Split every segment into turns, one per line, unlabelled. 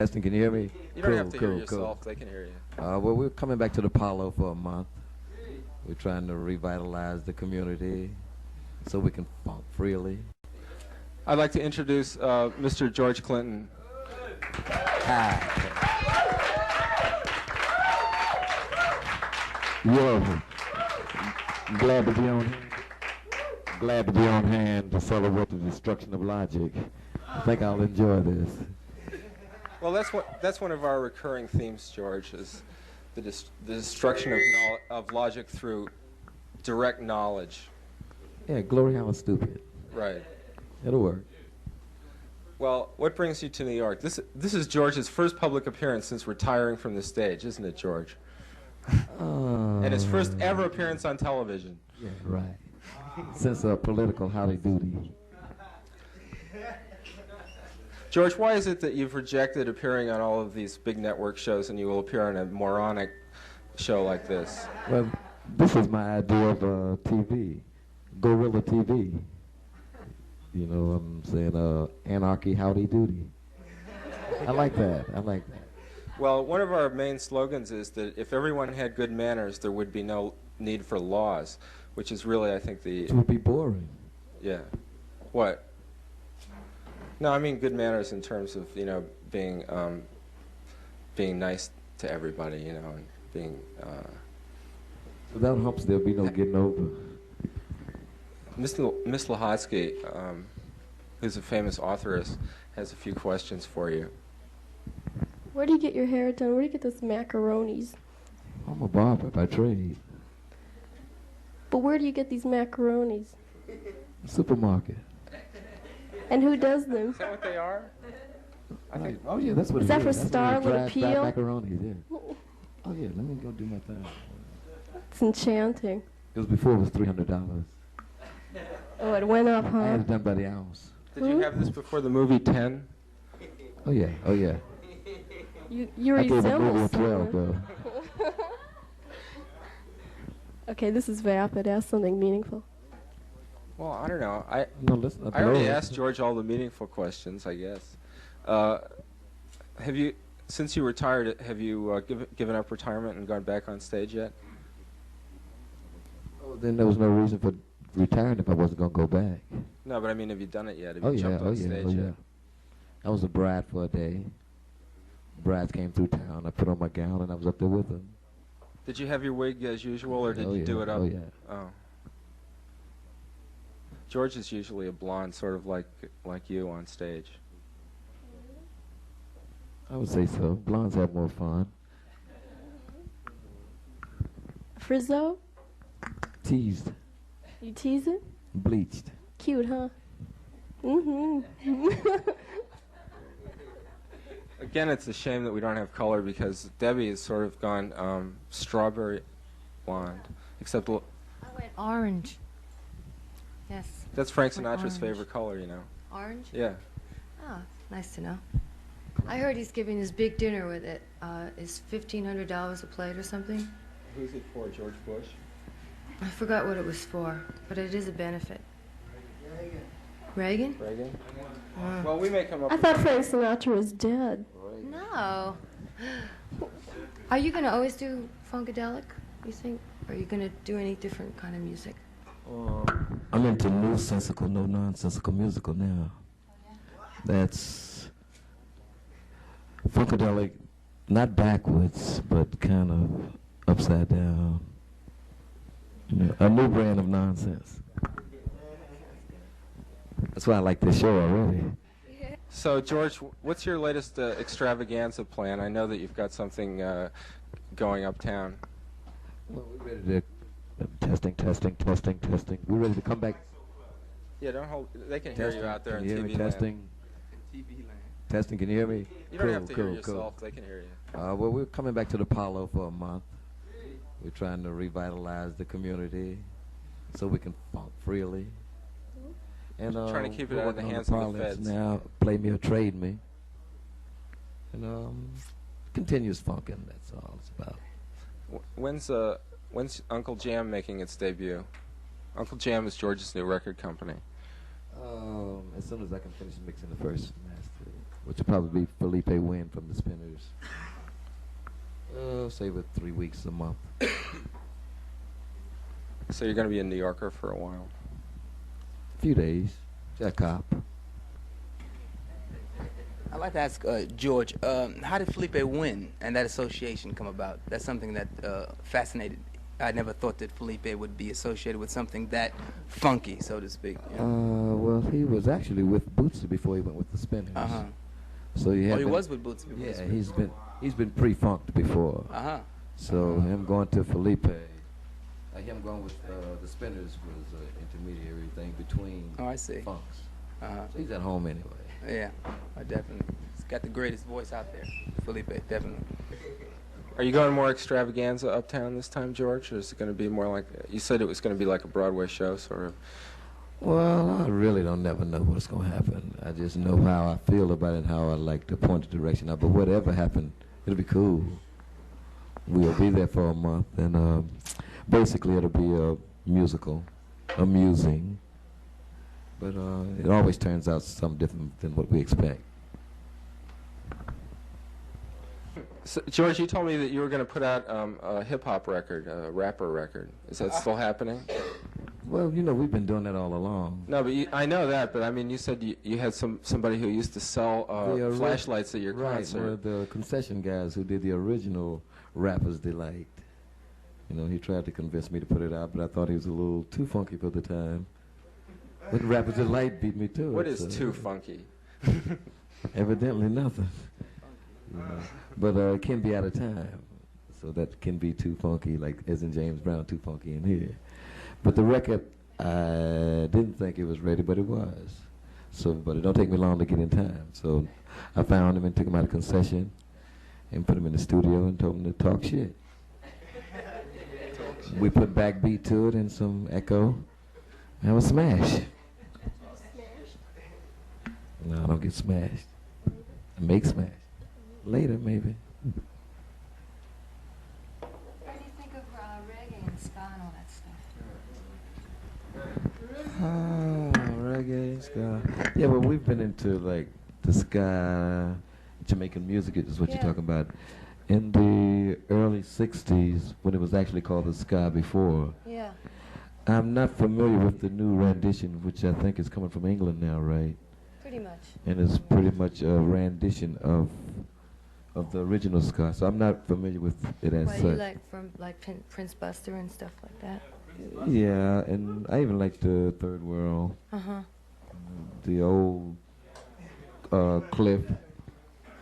Testing, can you hear me?
You don't have to hear yourself. They can hear you.
Well, we're coming back to the Apollo for a month. We're trying to revitalize the community so we can funk freely.
I'd like to introduce Mr. George Clinton.
Hi.
Yo, glad to be on hand. Glad to be on hand to celebrate the destruction of logic.
I think I'll enjoy this.
Well, that's one of our recurring themes, George, is the destruction of logic through direct knowledge.
Yeah, glory how stupid.
Right.
It'll work.
Well, what brings you to New York? This is George's first public appearance since retiring from the stage, isn't it, George? And his first ever appearance on television.
Yeah, right. Since a political howdy doody.
George, why is it that you've rejected appearing on all of these big network shows and you will appear on a moronic show like this?
Well, this is my idea of TV, guerrilla TV. You know what I'm saying? Anarchy, howdy doody. I like that. I like that.
Well, one of our main slogans is that if everyone had good manners, there would be no need for laws, which is really, I think, the...
It would be boring.
Yeah. What? No, I mean good manners in terms of, you know, being nice to everybody, you know, and being...
Without humps, there'll be no getting over.
Miss Lahotsky, who's a famous authoress, has a few questions for you.
Where do you get your hair done? Where do you get those macaronis?
I'm a barber by trade.
But where do you get these macaronis?
Supermarket.
And who does them?
Is that what they are?
I think, oh yeah, that's what
is
it
that
is.
for
That's
Starwood
dried
Appeal?
Macaroni, yeah. Oh yeah, let me go do my thing.
It's enchanting.
It was before it was $300.
Oh, it went up,
I
huh?
had it done by the ounce.
Did you have this before the movie 10?
Oh yeah, oh yeah.
You
I gave a
resemble
movie a 12
someone.
though.
Okay, this is vapid. Ask something meaningful.
Well, I don't know. I already asked George all the meaningful questions, I guess. Have you, since you retired, have you given up retirement and gone back on stage yet?
Oh, then there was no reason for retiring if I wasn't going to go back.
No, but I mean, have you done it yet? Have
Oh
you
yeah,
jumped
oh
on
yeah,
stage
oh
yet?
yeah. I was a bride for a day. Brides came through town. I put on my gown and I was up there with them.
Did you have your wig as usual, or did you do it up?
Oh yeah.
Oh. George is usually a blonde, sort of like you on stage.
I would say so. Blondes have more fun.
Frizzo?
Teased.
You teasing?
Bleached.
Cute, huh? Mm-hmm.
Again, it's a shame that we don't have color because Debbie has sort of gone strawberry blonde, except
I went orange. Yes.
That's Frank Sinatra's
orange.
favorite color, you know.
Orange?
Yeah.
Oh, nice to know. I heard he's giving his big dinner with it. Is $1,500 a plate or something?
Who's it for, George Bush?
I forgot what it was for, but it is a benefit. Reagan?
Reagan? Well, we may come up
I thought Frank Sinatra was dead.
No. Are you going to always do Funkadelic, you think? Or are you going to do any different kind of music?
I'm into no-sensical, no-nonsensical musical now. That's Funkadelic, not backwards, but kind of upside down. You know, a new brand of nonsense. That's why I like this show already.
So, George, what's your latest extravaganza plan? I know that you've got something going uptown.
Well, we're ready to testing. We're ready to come back.
Yeah, don't hold. They can hear you out there in
Can you hear
TV
me?
land.
Testing.
TV land.
Testing. Can you hear me?
You don't have to hear yourself. They can hear you.
Well, we're coming back to the Apollo for a month. We're trying to revitalize the community so we can funk freely. And
trying to keep it
we're
out of the
working on
hands of the
parlance
feds.
now, play me or trade me. And continuous funking, that's all it's about.
When's Uncle Jam making its debut? Uncle Jam is George's new record company.
As soon as I can finish mixing the first master. which will probably be Felipe Wynn from the Spinners. Say with 3 weeks a month.
So you're going to be in New Yorker for a while?
A few days. Jack Cop.
I'd like to ask George, how did Felipe Wynn and that association come about? That's something that fascinated. I never thought that Felipe would be associated with something that funky, so to speak. You know?
Well, he was actually with Bootsy before he went with the Spinners.
Uh-huh.
So he had
he was with Bootsy before.
Yeah, he's been pre-funked before.
Uh-huh.
So him going to Felipe, him going with the Spinners was an intermediary thing between
I see.
funks.
Uh-huh.
So he's at home anyway.
Yeah, definitely. He's got the greatest voice out there, Felipe, definitely.
Are you going more extravaganza uptown this time, George, or is it going to be more like, you said it was going to be like a Broadway show, sort of?
Well, I really don't never know what's going to happen. I just know how I feel about it and how I like to point the direction of. But whatever happened, it'll be cool. We'll be there for a month, and basically it'll be a musical, amusing. But it always turns out something different than what we expect.
So, George, you told me that you were going to put out a hip-hop record, a rapper record. Is that still happening?
Well, you know, we've been doing that all along.
No, but I know that, but I mean, you said you had somebody who used to sell flashlights at your concert.
Right, the concession guys who did the original Rapper's Delight. You know, he tried to convince me to put it out, but I thought he was a little too funky for the time. But Rapper's Delight beat me to it.
What is too funky?
Evidently nothing. You know. But it can be out of time. So that can be too funky, like as in James Brown, too funky in here. But the record, I didn't think it was ready, but it was. So, but it don't take me long to get in time. So I found him and took him out of concession and put him in the studio and told him to talk shit. We put backbeat to it and some echo. And it was smash. No, I don't get smashed. I make smash. Later, maybe.
What do you think of reggae and ska and all that stuff?
Reggae, ska. Yeah, well, we've been into like the ska, Jamaican music is what you're talking about. In the early 60s, when it was actually called the ska before.
Yeah.
I'm not familiar with the new rendition, which I think is coming from England now, right?
Pretty much.
And it's pretty much a rendition of the original ska, so I'm not familiar with it as such.
You like from like Prince Buster and stuff like that?
Yeah, and I even like the Third World. The old Cliff.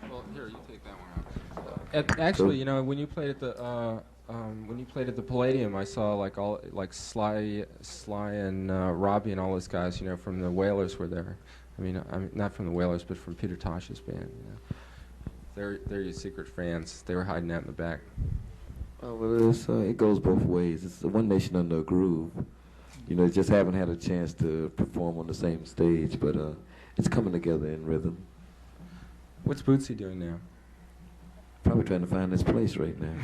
Well, here, you take that one out. Actually, you know, when you played at the Palladium, I saw like Sly and Robbie and all those guys, you know, from the Wailers were there. I mean, not from the Wailers, but from Peter Tosh's band. You know. They're your secret fans. They were hiding out in the back.
Oh, well, it goes both ways. It's one nation under a groove. You know, just haven't had a chance to perform on the same stage, but it's coming together in rhythm.
What's Bootsy doing now?
Probably trying to find his place right now.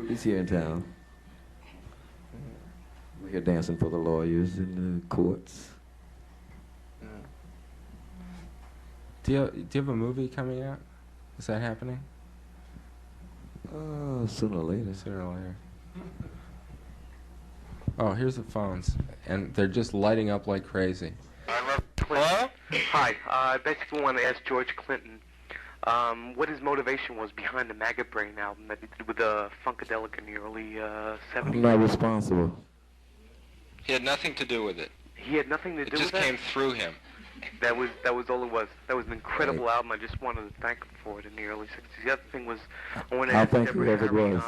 He's here in town. We're here dancing for the lawyers in the courts.
Do you have a movie coming out? Is that happening?
Sooner or later.
Sooner or later. Oh, here's the phones, and they're just lighting up like crazy.
Hello? Hi. I basically want to ask George Clinton what his motivation was behind the Maggot Brain album that he did with Funkadelic in the early 70s.
I'm not responsible.
He had nothing to do with it.
He had nothing to do with it?
It just came through him.
That was all it was. That was an incredible album. I just wanted to thank him for it in the early 60s. The other thing was, I wanted to ask
thank
Deborah
whoever it
Harry,
was.